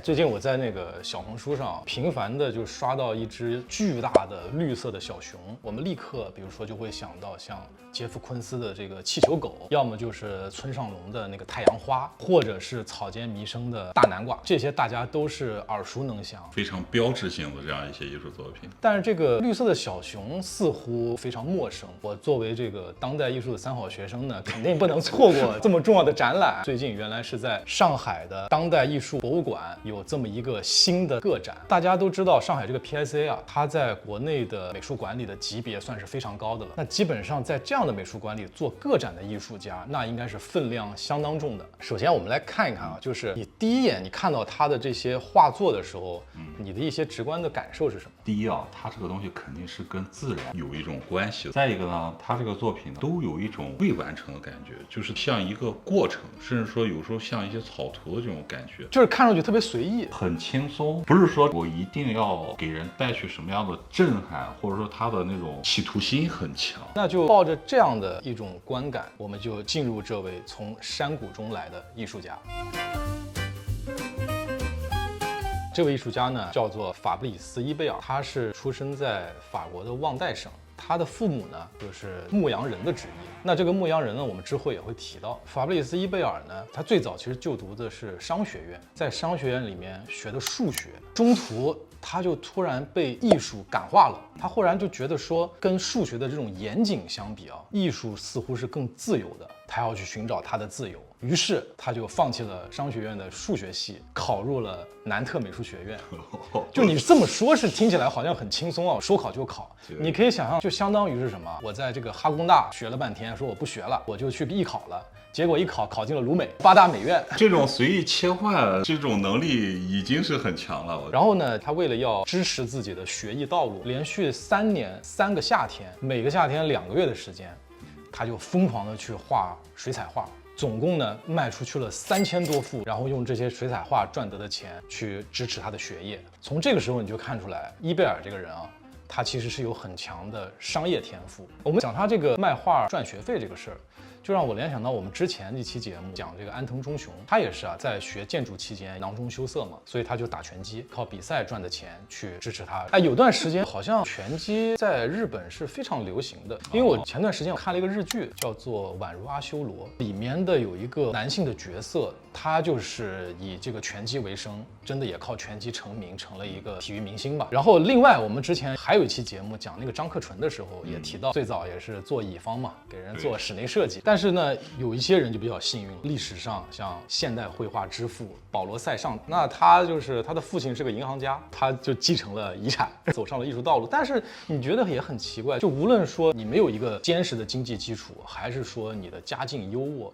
最近我在那个小红书上频繁的就刷到一只巨大的绿色的小熊，我们立刻比如说就会想到像杰夫·昆斯的这个气球狗，要么就是村上隆的那个太阳花，或者是草间弥生的大南瓜，这些大家都是耳熟能详，非常标志性的这样一些艺术作品。但是这个绿色的小熊似乎非常陌生。我作为这个当代艺术的三好学生呢，肯定不能错过这么重要的展览。最近原来是在上海的当代艺术博物馆有这么一个新的个展。大家都知道上海这个 PIC 啊，它在国内的美术馆里的级别算是非常高的了。那基本上在这样的美术馆里做个展的艺术家，那应该是分量相当重的。首先我们来看一看啊，就是你第一眼你看到他的这些画作的时候，你的一些直观的感受是什么？第一啊，它这个东西肯定是跟自然有一种关系。再一个呢，它这个作品都有一种未完成的感觉，就是像一个过程，甚至说有时候像一些草图的这种感觉，就是看上去特别随意，很轻松，不是说我一定要给人带去什么样的震撼，或者说他的那种企图心很强。那就抱着这样的一种观感，我们就进入这位从山谷中来的艺术家。这位艺术家呢，叫做法布里斯·伊贝尔，他是出生在法国的旺代省。他的父母呢，就是牧羊人的职业。那这个牧羊人呢，我们之后也会提到。法布里斯·伊贝尔呢，他最早其实就读的是商学院，在商学院里面学的数学，中途他就突然被艺术感化了。他忽然就觉得说，跟数学的这种严谨相比啊，艺术似乎是更自由的。他要去寻找他的自由，于是他就放弃了商学院的数学系，考入了南特美术学院。就你这么说，是听起来好像很轻松啊，说考就考。你可以想象，就相当于是什么？我在这个哈工大学了半天，说我不学了，我就去艺考了。结果一考进了鲁美8大美院，这种随意切换这种能力已经是很强了。然后呢，他为了要支持自己的学艺道路，连续3年3个夏天，每个夏天2个月的时间，他就疯狂的去画水彩画，总共呢卖出去了3000多幅，然后用这些水彩画赚得的钱去支持他的学业。从这个时候你就看出来，伊贝尔这个人啊，他其实是有很强的商业天赋。我们讲他这个卖画赚学费这个事儿，就让我联想到我们之前一期节目讲这个安藤忠雄，他也是啊，在学建筑期间囊中羞涩嘛，所以他就打拳击，靠比赛赚的钱去支持他。哎，有段时间好像拳击在日本是非常流行的，因为我前段时间我看了一个日剧，叫做《宛如阿修罗》，里面的有一个男性的角色，他就是以这个拳击为生，真的也靠拳击成名，成了一个体育明星吧。然后另外我们之前还有一期节目讲那个张克纯的时候，也提到最早也是做乙方嘛，给人做室内设计。但是呢，有一些人就比较幸运，历史上像现代绘画之父保罗·塞尚，那他就是他的父亲是个银行家，他就继承了遗产，走上了艺术道路。但是你觉得也很奇怪，就无论说你没有一个坚实的经济基础，还是说你的家境优渥，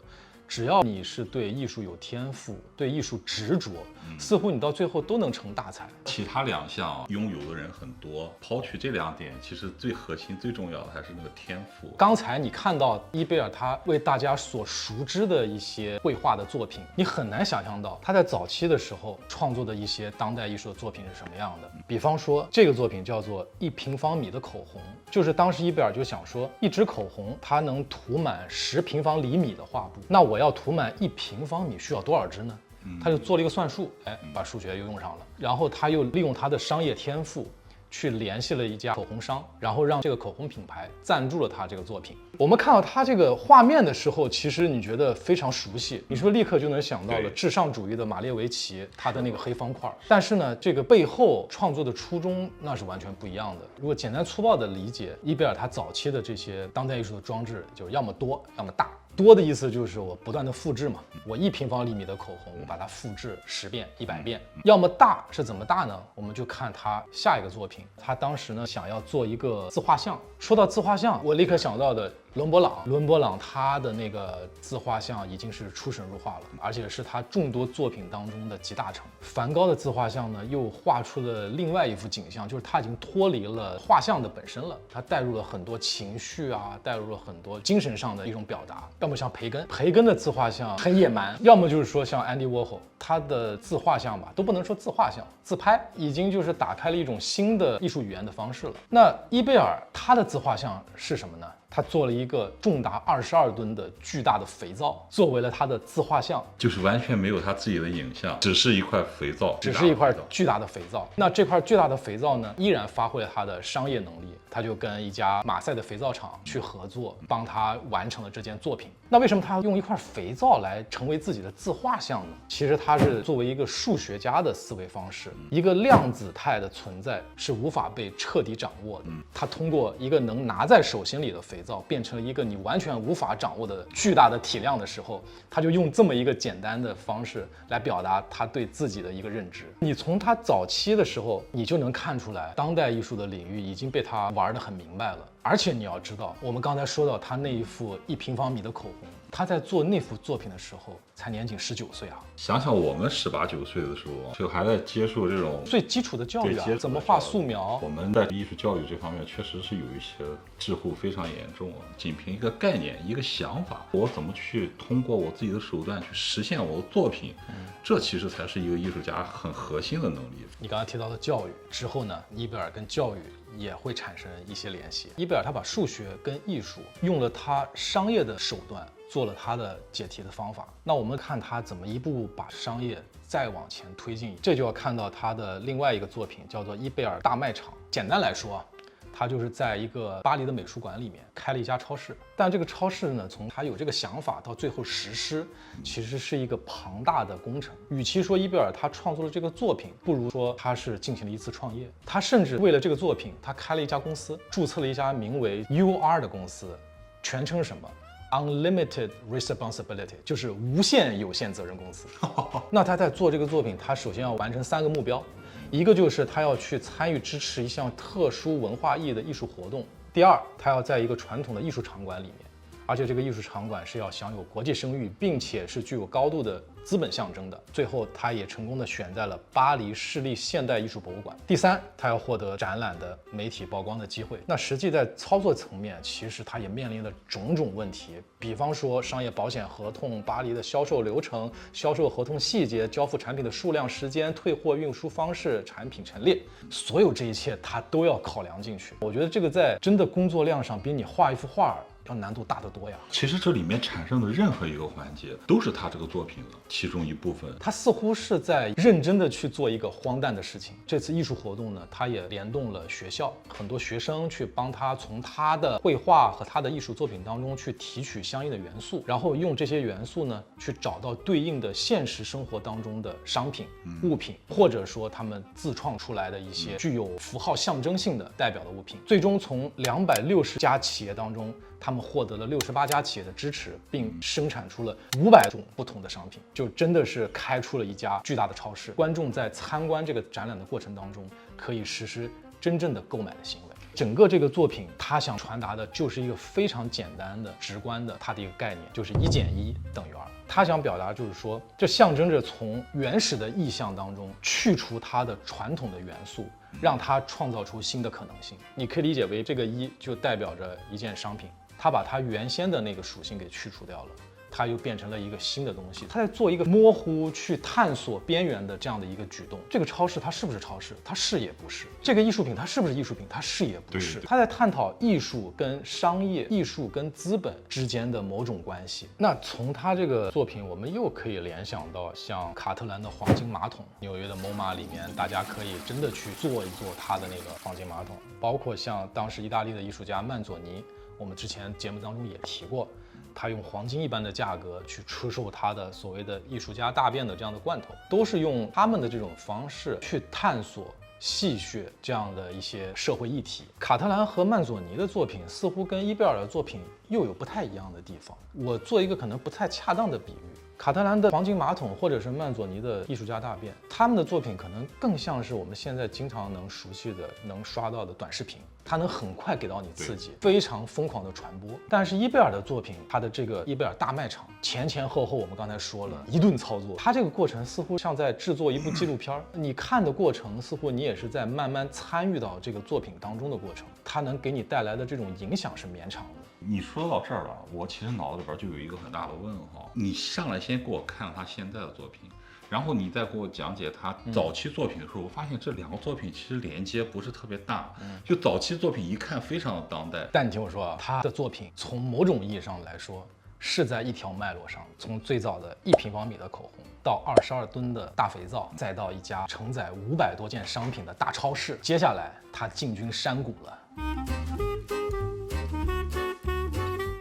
只要你是对艺术有天赋，对艺术执着，似乎你到最后都能成大才。其他2项拥有的人很多，抛去这2点，其实最核心、最重要的还是那个天赋。刚才你看到伊贝尔他为大家所熟知的一些绘画的作品，你很难想象到他在早期的时候创作的一些当代艺术的作品是什么样的。比方说这个作品叫做1平方米的口红，就是当时伊贝尔就想说，一支口红它能涂满10平方厘米的画布，那我要涂满1平方米需要多少支呢？他就做了一个算术，哎，把数学又用上了。然后他又利用他的商业天赋，去联系了一家口红商，然后让这个口红品牌赞助了他这个作品。我们看到他这个画面的时候，其实你觉得非常熟悉，你是不是立刻就能想到了至上主义的马列维奇他的那个黑方块？但是呢，这个背后创作的初衷那是完全不一样的。如果简单粗暴的理解，伊贝尔他早期的这些当代艺术的装置，就是要么多，要么大。多的意思就是我不断的复制嘛，我1平方厘米的口红，我把它复制10遍、100遍。要么大是怎么大呢？我们就看他下一个作品，他当时呢想要做一个自画像。说到自画像，我立刻想到的伦勃朗他的那个自画像已经是出神入化了，而且是他众多作品当中的集大成。梵高的自画像呢，又画出了另外一幅景象，就是他已经脱离了画像的本身了，他带入了很多情绪啊，带入了很多精神上的一种表达。要么像培根的自画像很野蛮，要么就是说像安迪沃霍，他的自画像吧，都不能说自画像，自拍已经就是打开了一种新的艺术语言的方式了。那伊贝尔他的自画像是什么呢？他做了一个重达22吨的巨大的肥皂，作为了他的自画像，就是完全没有他自己的影像，只是一块肥皂，只是一块巨大的肥皂。那这块巨大的肥皂呢，依然发挥了它的商业能力，他就跟一家马赛的肥皂厂去合作，帮他完成了这件作品。那为什么他要用一块肥皂来成为自己的自画像呢？其实他是作为一个数学家的思维方式，一个量子态的存在是无法被彻底掌握的。他通过一个能拿在手心里的肥皂，变成了一个你完全无法掌握的巨大的体量的时候，他就用这么一个简单的方式来表达他对自己的一个认知。你从他早期的时候，你就能看出来，当代艺术的领域已经被他玩得很明白了。而且你要知道，我们刚才说到他那一副1平方米的口红，他在做那幅作品的时候才年仅19岁啊！想想我们18、19岁的时候，就还在接受这种最基础的教育啊，怎么画素描。我们在艺术教育这方面确实是有一些滞后非常严重啊。仅凭一个概念、一个想法，我怎么去通过我自己的手段去实现我的作品，这其实才是一个艺术家很核心的能力。你刚才提到的教育之后呢，伊贝尔跟教育也会产生一些联系。伊贝尔他把数学跟艺术用了他商业的手段，做了他的解题的方法。那我们看他怎么一步步把商业再往前推进，这就要看到他的另外一个作品，叫做伊贝尔大卖场。简单来说，他就是在一个巴黎的美术馆里面开了一家超市，但这个超市呢，从他有这个想法到最后实施，其实是一个庞大的工程。与其说伊贝尔他创作了这个作品，不如说他是进行了一次创业。他甚至为了这个作品，他开了一家公司，注册了一家名为 UR 的公司，全称是什么？Unlimited Responsibility， 就是无限有限责任公司。那他在做这个作品，他首先要完成3个目标，一个就是他要去参与支持一项特殊文化意义的艺术活动，第二，他要在一个传统的艺术场馆里面，而且这个艺术场馆是要享有国际声誉，并且是具有高度的资本象征的。最后，他也成功的选在了巴黎市立现代艺术博物馆。第三，他要获得展览的媒体曝光的机会。那实际在操作层面，其实他也面临了种种问题，比方说商业保险合同、巴黎的销售流程、销售合同细节、交付产品的数量、时间、退货运输方式、产品陈列，所有这一切他都要考量进去。我觉得这个在真的工作量上，比你画一幅画要难度大得多呀。其实这里面产生的任何一个环节，都是他这个作品的其中一部分。他似乎是在认真的去做一个荒诞的事情。这次艺术活动呢，他也联动了学校，很多学生去帮他从他的绘画和他的艺术作品当中去提取相应的元素，然后用这些元素呢，去找到对应的现实生活当中的商品、物品，或者说他们自创出来的一些具有符号象征性的代表的物品。最终从260家企业当中，他们获得了68家企业的支持，并生产出了500种不同的商品，就真的是开出了一家巨大的超市。观众在参观这个展览的过程当中，可以实施真正的购买的行为。整个这个作品，他想传达的就是一个非常简单的、直观的，它的一个概念，就是1+1等于2。他想表达就是说，这象征着从原始的意象当中去除它的传统的元素，让它创造出新的可能性。你可以理解为这个1就代表着一件商品，它把它原先的那个属性给去除掉了，它又变成了一个新的东西。它在做一个模糊去探索边缘的这样的一个举动。这个超市它是不是超市？它是也不是。这个艺术品它是不是艺术品？它是也不是。它在探讨艺术跟商业、艺术跟资本之间的某种关系。那从它这个作品，我们又可以联想到像卡特兰的黄金马桶，纽约的 MoMA 里面，大家可以真的去做一做它的那个黄金马桶。包括像当时意大利的艺术家曼佐尼，我们之前节目当中也提过。他用黄金一般的价格去出售他的所谓的艺术家大便的这样的罐头，都是用他们的这种方式去探索、戏谑这样的一些社会议题。卡特兰和曼佐尼的作品似乎跟伊贝尔的作品又有不太一样的地方。我做一个可能不太恰当的比喻。卡特兰的黄金马桶，或者是曼佐尼的艺术家大便，他们的作品可能更像是我们现在经常能熟悉的、能刷到的短视频，它能很快给到你刺激，非常疯狂的传播。但是伊贝尔的作品，他的这个伊贝尔大卖场，前前后后我们刚才说了一顿操作，他这个过程似乎像在制作一部纪录片，你看的过程似乎你也是在慢慢参与到这个作品当中的过程，它能给你带来的这种影响是绵长的。你说到这儿了，我其实脑子里边就有一个很大的问号。你上来先给我看了他现在的作品，然后你再给我讲解他早期作品的时候，我发现这两个作品其实连接不是特别大。就早期作品一看非常的当代，但你听我说啊，他的作品从某种意义上来说是在一条脉络上，从最早的1平方米的口红，到22吨的大肥皂，再到一家承载500多件商品的大超市，接下来他进军山谷了。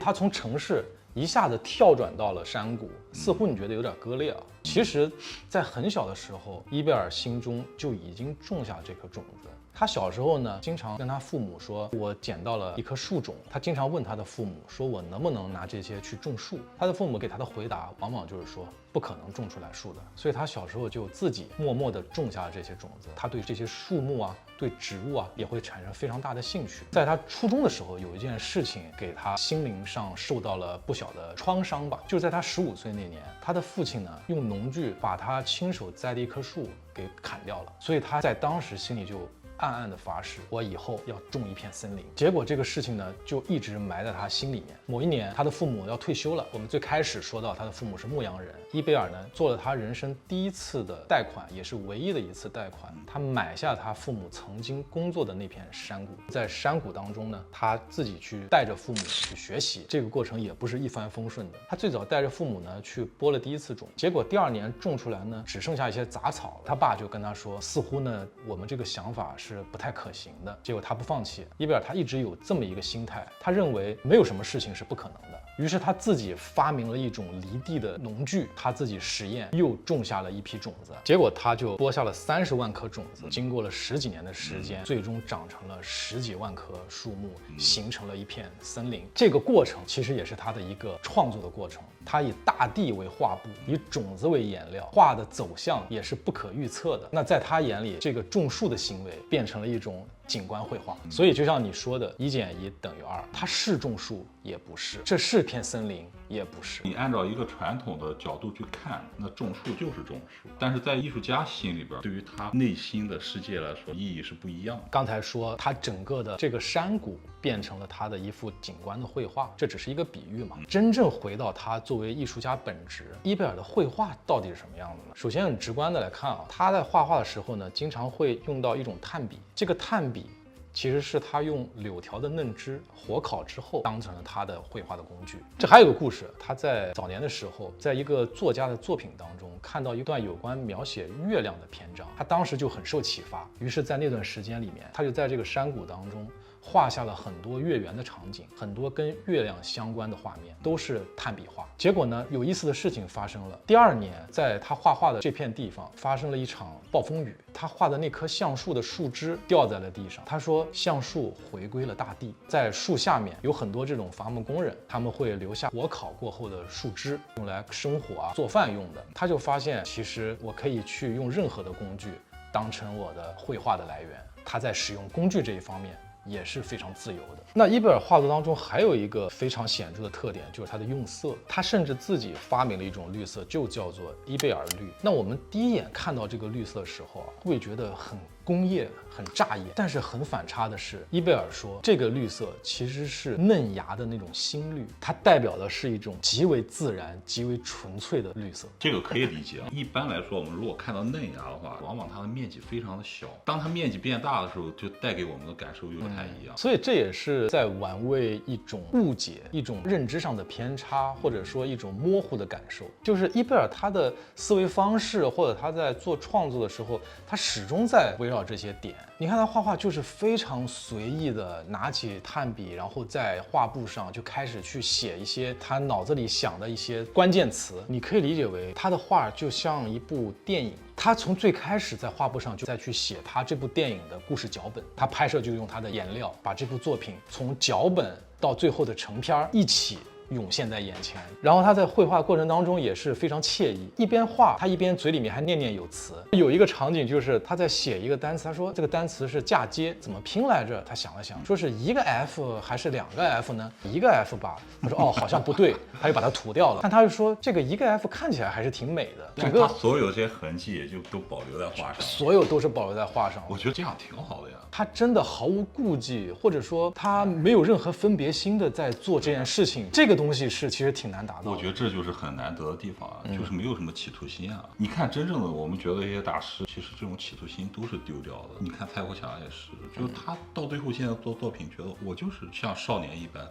他从城市一下子跳转到了山谷，似乎你觉得有点割裂啊。其实，在很小的时候，伊贝尔心中就已经种下这颗种子。他小时候呢，经常跟他父母说：“我捡到了一棵树种。”他经常问他的父母说：“我能不能拿这些去种树？”他的父母给他的回答往往就是说：“不可能种出来树的。”所以他小时候就自己默默地种下了这些种子。他对这些树木啊，对植物啊，也会产生非常大的兴趣。在他初中的时候，有一件事情给他心灵上受到了不小的创伤吧。就是在他15岁那年，他的父亲呢用农具把他亲手栽的一棵树给砍掉了。所以他在当时心里就暗暗的发誓，我以后要种一片森林。结果这个事情呢，就一直埋在他心里面。某一年，他的父母要退休了。我们最开始说到他的父母是牧羊人。伊贝尔呢，做了他人生第一次的贷款，也是唯一的一次贷款。他买下他父母曾经工作的那片山谷。在山谷当中呢，他自己去带着父母去学习。这个过程也不是一帆风顺的。他最早带着父母呢去播了第一次种，结果第2年种出来呢，只剩下一些杂草。他爸就跟他说，似乎呢，我们这个想法是不太可行的。结果他不放弃，伊贝尔他一直有这么一个心态，他认为没有什么事情是不可能的。于是他自己发明了一种离地的农具，他自己实验又种下了一批种子，结果他就播下了30万颗种子，经过了10几年的时间，最终长成了10几万棵树木，形成了一片森林。这个过程其实也是他的一个创作的过程。他以大地为画布，以种子为颜料，画的走向也是不可预测的。那在他眼里，这个种树的行为变成了一种景观绘画。所以就像你说的，1减1等于2，它是种树也不是，这是片森林也不是。你按照一个传统的角度去看，那种树就是种树，但是在艺术家心里边，对于他内心的世界来说，意义是不一样的。刚才说他整个的这个山谷变成了他的一幅景观的绘画，这只是一个比喻嘛。真正回到他作为艺术家本质，伊贝尔的绘画到底是什么样子呢？首先很直观的来看啊，他在画画的时候呢，经常会用到一种炭笔。这个炭笔其实是他用柳条的嫩枝火烤之后当成了他的绘画的工具。这还有个故事，他在早年的时候，在一个作家的作品当中看到一段有关描写月亮的篇章，他当时就很受启发，于是在那段时间里面，他就在这个山谷当中画下了很多月圆的场景，很多跟月亮相关的画面，都是炭笔画。结果呢，有意思的事情发生了。第2年，在他画画的这片地方发生了一场暴风雨，他画的那棵橡树的树枝掉在了地上。他说，橡树回归了大地，在树下面有很多这种伐木工人，他们会留下火烤过后的树枝，用来生火啊、做饭用的。他就发现，其实我可以去用任何的工具当成我的绘画的来源。他在使用工具这一方面也是非常自由的。那伊贝尔画作当中还有一个非常显著的特点，就是它的用色。他甚至自己发明了一种绿色，就叫做伊贝尔绿。那我们第一眼看到这个绿色的时候啊，会觉得很工业、很扎眼。但是很反差的是，伊贝尔说这个绿色其实是嫩芽的那种新绿，它代表的是一种极为自然、极为纯粹的绿色。这个可以理解啊。一般来说，我们如果看到嫩芽的话，往往它的面积非常的小，当它面积变大的时候，就带给我们的感受又不太一样。所以这也是在玩味一种误解，一种认知上的偏差，或者说一种模糊的感受。就是伊贝尔他的思维方式，或者他在做创作的时候，他始终在围绕这些点。你看他画画就是非常随意的拿起炭笔，然后在画布上就开始去写一些他脑子里想的一些关键词。你可以理解为他的画就像一部电影。他从最开始在画布上就再去写他这部电影的故事脚本，他拍摄就用他的颜料把这部作品从脚本到最后的成片一起涌现在眼前。然后他在绘画过程当中也是非常惬意，一边画他一边嘴里面还念念有词。有一个场景就是他在写一个单词，他说这个单词是嫁接，怎么拼来着？他想了想，说是一个 F 还是2个 F 呢？一个 F 吧。他说哦，好像不对，他就把它涂掉了。但他就说这个一个 F 看起来还是挺美的，整个他所有这些痕迹也就都保留在画上，所有都是保留在画上。我觉得这样挺好的呀。他真的毫无顾忌，或者说他没有任何分别心的在做这件事情。这个东东西是其实挺难达到的。我觉得这就是很难得的地方啊，就是没有什么企图心啊。你看，真正的我们觉得一些大师，其实这种企图心都是丢掉的。你看蔡国强也是，就是他到最后现在做作品，觉得我就是像少年一般，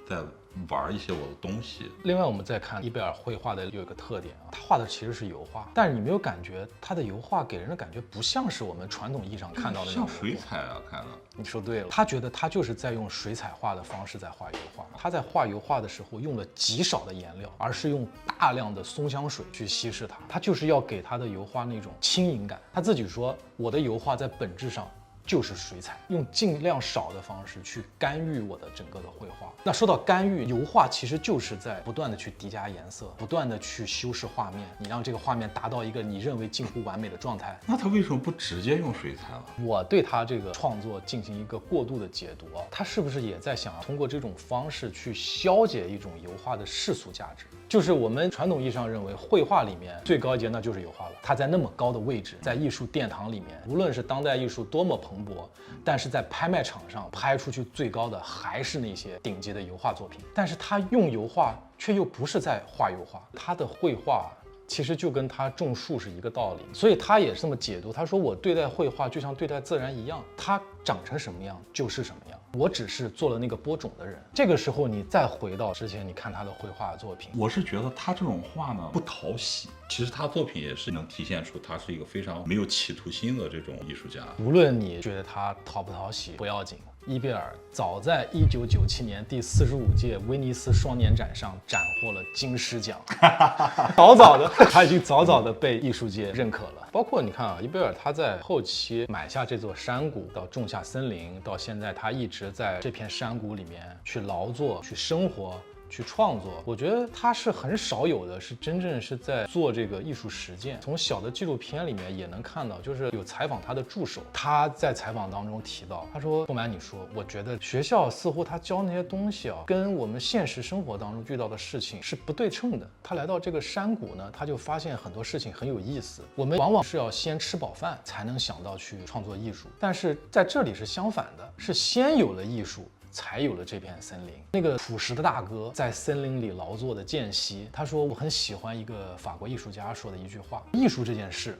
在玩一些我的东西。另外，我们再看伊贝尔绘画的有一个特点啊，他画的其实是油画，但是你没有感觉他的油画给人的感觉不像是我们传统意义上看到的那种像水彩啊，看的。你说对了，他觉得他就是在用水彩画的方式在画油画。他在画油画的时候用了极少的颜料，而是用大量的松香水去稀释它。他就是要给他的油画那种轻盈感。他自己说，我的油画在本质上就是水彩，用尽量少的方式去干预我的整个的绘画。那说到干预，油画其实就是在不断的去叠加颜色，不断的去修饰画面，你让这个画面达到一个你认为近乎完美的状态。那他为什么不直接用水彩了？我对他这个创作进行一个过度的解读啊，他是不是也在想通过这种方式去消解一种油画的世俗价值？就是我们传统意义上认为绘画里面最高阶那就是油画了，它在那么高的位置，在艺术殿堂里面，无论是当代艺术多么蓬勃，但是在拍卖场上拍出去最高的还是那些顶级的油画作品。但是他用油画却又不是在画油画，他的绘画其实就跟他种树是一个道理，所以他也是这么解读。他说我对待绘画就像对待自然一样，它长成什么样就是什么样，我只是做了那个播种的人。这个时候你再回到之前，你看他的绘画作品，我是觉得他这种画呢不讨喜，其实他作品也是能体现出他是一个非常没有企图心的这种艺术家。无论你觉得他讨不讨喜不要紧，伊贝尔早在1997年第45届威尼斯双年展上斩获了金狮奖，他已经早早的被艺术界认可了。包括你看啊，伊贝尔他在后期买下这座山谷，到种下森林，到现在他一直在这片山谷里面去劳作、去生活、去创作。我觉得他是很少有的是真正是在做这个艺术实践。从小的纪录片里面也能看到，就是有采访他的助手，他在采访当中提到，他说不瞒你说，我觉得学校似乎他教那些东西啊，跟我们现实生活当中遇到的事情是不对称的。他来到这个山谷呢，他就发现很多事情很有意思。我们往往是要先吃饱饭才能想到去创作艺术，但是在这里是相反的，是先有了艺术，才有了这片森林。那个朴实的大哥在森林里劳作的间隙，他说我很喜欢一个法国艺术家说的一句话，艺术这件事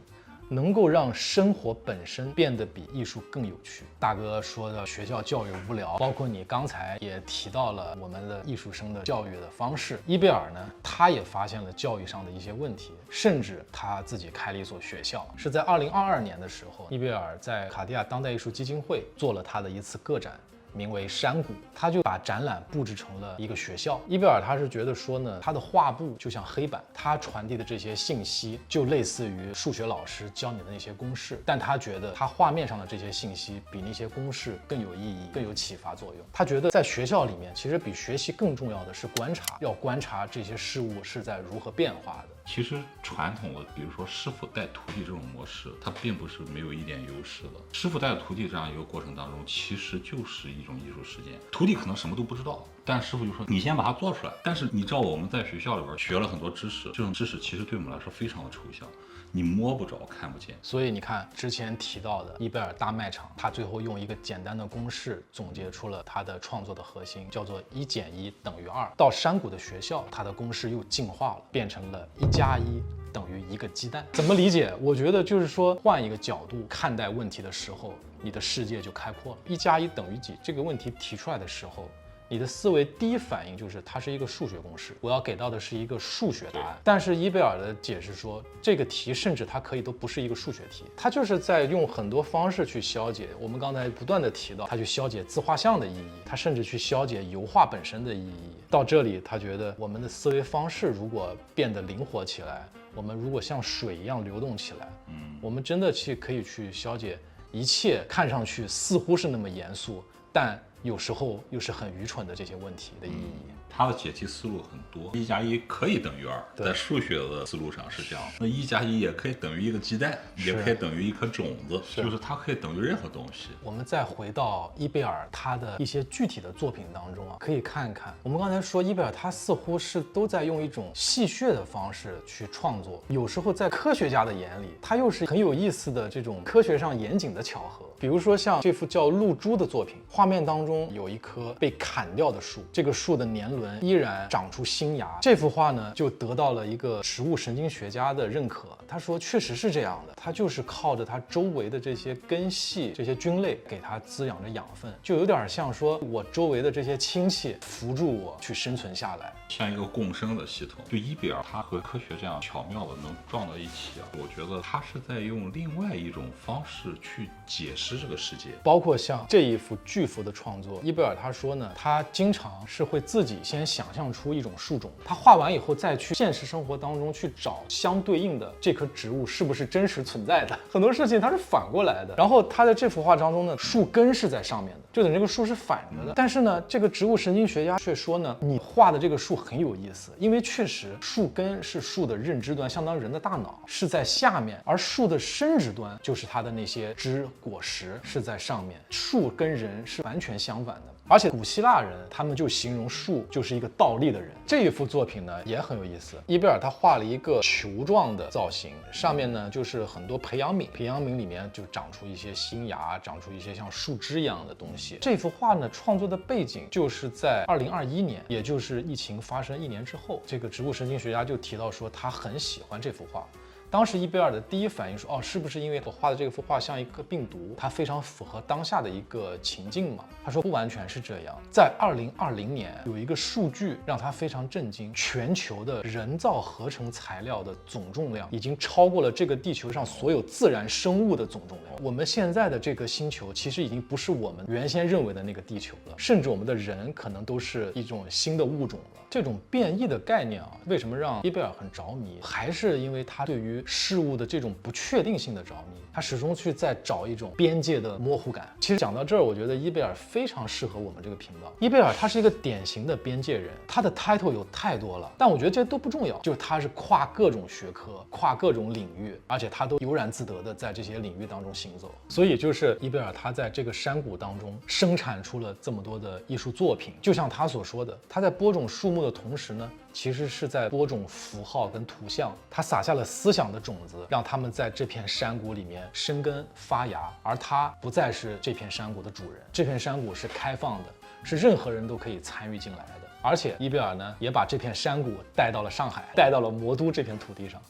能够让生活本身变得比艺术更有趣。大哥说的学校教育无聊，包括你刚才也提到了我们的艺术生的教育的方式。伊贝尔呢，他也发现了教育上的一些问题，甚至他自己开了一所学校。是在2022年的时候，伊贝尔在卡地亚当代艺术基金会做了他的一次个展，名为山谷，他就把展览布置成了一个学校。伊贝尔他是觉得说呢，他的画布就像黑板，他传递的这些信息就类似于数学老师教你的那些公式，但他觉得他画面上的这些信息比那些公式更有意义，更有启发作用。他觉得在学校里面，其实比学习更重要的是观察，要观察这些事物是在如何变化的。其实传统的，比如说师傅带徒弟这种模式，它并不是没有一点优势的。师傅带徒弟这样一个过程当中，其实就是一种艺术实践。徒弟可能什么都不知道，但师傅就说你先把它做出来。但是你知道我们在学校里边学了很多知识，这种知识其实对我们来说非常的抽象，你摸不着看不见。所以你看之前提到的伊贝尔大卖场，他最后用一个简单的公式总结出了他的创作的核心，叫做1+1等于2。到山谷的学校，他的公式又进化了，变成了1+1等于1个鸡蛋。怎么理解？我觉得就是说换一个角度看待问题的时候，你的世界就开阔了。1+1等于几这个问题提出来的时候，你的思维第一反应就是它是一个数学公式，我要给到的是一个数学答案。但是伊贝尔的解释说，这个题甚至它可以都不是一个数学题，它就是在用很多方式去消解。我们刚才不断的提到，它去消解自画像的意义，它甚至去消解油画本身的意义。到这里，他觉得我们的思维方式如果变得灵活起来，我们如果像水一样流动起来，我们真的可以去消解一切看上去似乎是那么严肃，但有时候又是很愚蠢的这些问题的意义。它的解题思路很多，1+1可以等于2，在数学的思路上是这样。那1+1也可以等于1个鸡蛋，也可以等于1颗种子，就是它可以等于任何东西。我们再回到伊贝尔他的一些具体的作品当中啊，可以看看。我们刚才说伊贝尔他似乎是都在用一种戏谑的方式去创作，有时候在科学家的眼里，他又是很有意思的这种科学上严谨的巧合。比如说像这幅叫《露珠》的作品，画面当中有一棵被砍掉的树，这个树的年轮轮依然长出新芽。这幅画呢，就得到了一个植物神经学家的认可。他说，确实是这样的，它就是靠着它周围的这些根系、这些菌类给它滋养着养分，就有点像说我周围的这些亲戚扶助我去生存下来，像一个共生的系统。对伊贝尔，他和科学这样巧妙的能撞到一起啊，我觉得他是在用另外一种方式去解释这个世界。包括像这一幅巨幅的创作，伊贝尔他说呢，他经常是会自己先想象出一种树种，他画完以后再去现实生活当中去找相对应的这棵植物是不是真实存在的。很多事情它是反过来的。然后他在这幅画当中呢，树根是在上面的，就等这个树是反着的。但是呢，这个植物神经学家却说呢，你画的这个树很有意思，因为确实树根是树的认知端，相当于人的大脑是在下面，而树的生殖端就是它的那些枝果实是在上面，树跟人是完全相反的。而且古希腊人他们就形容树就是一个倒立的人。这一幅作品呢也很有意思，伊贝尔他画了一个球状的造型，上面呢就是很多培养皿，培养皿里面就长出一些新芽，长出一些像树枝一样的东西。这幅画呢创作的背景就是在2021年，也就是疫情发生1年之后，这个植物神经学家就提到说他很喜欢这幅画。当时伊贝尔的第一反应说，是不是因为我画的这幅画像一个病毒，它非常符合当下的一个情境嘛？他说不完全是这样。在2020年有一个数据让他非常震惊，全球的人造合成材料的总重量已经超过了这个地球上所有自然生物的总重量。我们现在的这个星球其实已经不是我们原先认为的那个地球了，甚至我们的人可能都是一种新的物种了。这种变异的概念为什么让伊贝尔很着迷？还是因为他对于事物的这种不确定性的着迷，他始终去在找一种边界的模糊感。其实讲到这儿，我觉得伊贝尔非常适合我们这个频道。伊贝尔他是一个典型的边界人，他的 title 有太多了，但我觉得这些都不重要，就是他是跨各种学科、跨各种领域，而且他都悠然自得的在这些领域当中行走。所以就是伊贝尔他在这个山谷当中生产出了这么多的艺术作品，就像他所说的，他在播种树木的同时呢，其实是在播种符号跟图像，他撒下了思想的种子，让他们在这片山谷里面生根发芽，而他不再是这片山谷的主人，这片山谷是开放的，是任何人都可以参与进来的。而且伊贝尔呢，也把这片山谷带到了上海，带到了魔都这片土地上。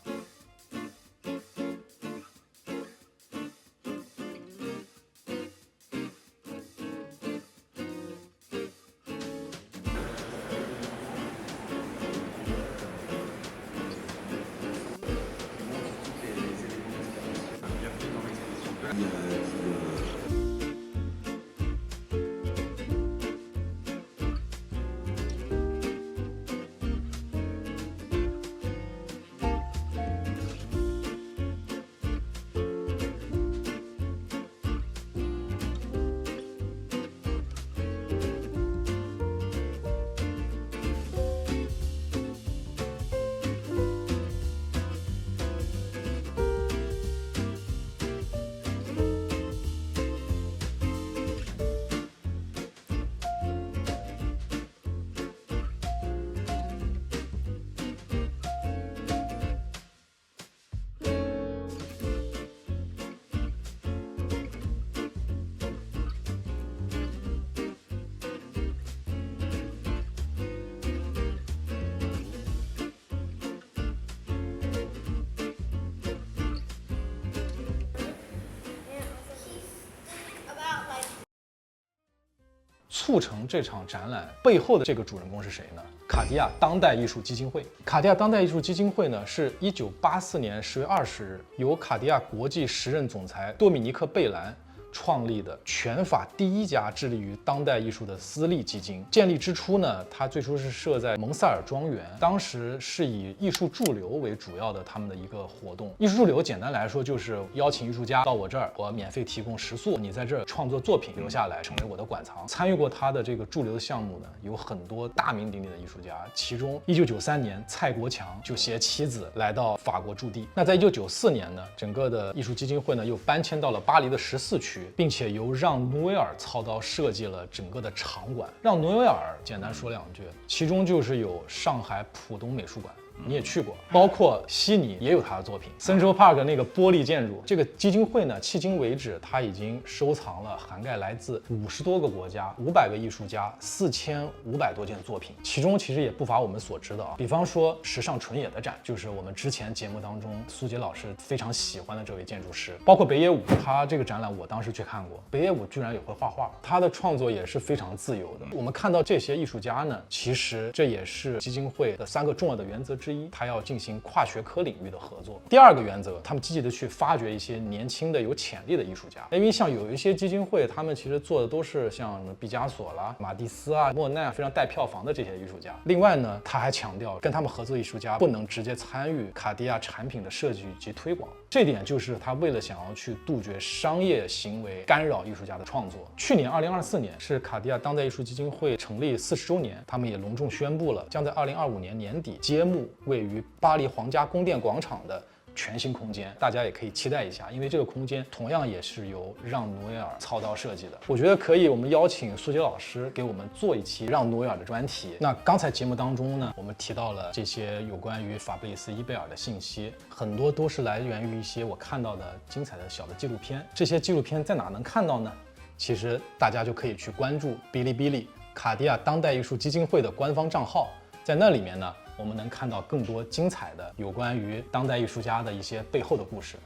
促成这场展览背后的这个主人公是谁呢？卡地亚当代艺术基金会。卡地亚当代艺术基金会呢，是1984年10月20日由卡地亚国际时任总裁多米尼克·贝兰创立的全法第一家致力于当代艺术的私立基金。建立之初呢，它最初是设在蒙塞尔庄园，当时是以艺术驻留为主要的他们的一个活动。艺术驻留简单来说就是邀请艺术家到我这儿，我免费提供食宿，你在这儿创作作品留下来，成为我的馆藏。参与过他的这个驻留的项目呢，有很多大名鼎鼎的艺术家，其中1993年蔡国强就携妻子来到法国驻地。那在1994年呢，整个的艺术基金会呢又搬迁到了巴黎的14区。并且由让·努维尔操刀设计了整个的场馆。让·努维尔简单说两句，其中就是有上海浦东美术馆，你也去过，包括悉尼也有他的作品。Central Park 那个玻璃建筑，这个基金会呢，迄今为止他已经收藏了涵盖来自50多个国家、500个艺术家、4500多件作品，其中其实也不乏我们所知的啊，比方说时尚纯野的展，就是我们之前节目当中苏杰老师非常喜欢的这位建筑师，包括北野武，他这个展览我当时去看过，北野武居然也会画画，他的创作也是非常自由的。我们看到这些艺术家呢，其实这也是基金会的3个重要的原则之一，他要进行跨学科领域的合作。第2个原则，他们积极的去发掘一些年轻的有潜力的艺术家，因为像有一些基金会，他们其实做的都是像什么毕加索啦、马蒂斯啊、莫奈非常带票房的这些艺术家。另外呢，他还强调跟他们合作艺术家不能直接参与卡地亚产品的设计及推广，这点就是他为了想要去杜绝商业行为干扰艺术家的创作。去年2024年是卡地亚当代艺术基金会成立40周年，他们也隆重宣布了将在2025年年底揭幕位于巴黎皇家宫殿广场的全新空间，大家也可以期待一下，因为这个空间同样也是由让·努埃尔操刀设计的。我觉得可以，我们邀请苏杰老师给我们做一期让·努埃尔的专题。那刚才节目当中呢，我们提到了这些有关于法布里斯·伊贝尔的信息，很多都是来源于一些我看到的精彩的小的纪录片。这些纪录片在哪能看到呢？其实大家就可以去关注哔哩哔哩卡地亚当代艺术基金会的官方账号，在那里面呢，我们能看到更多精彩的有关于当代艺术家的一些背后的故事。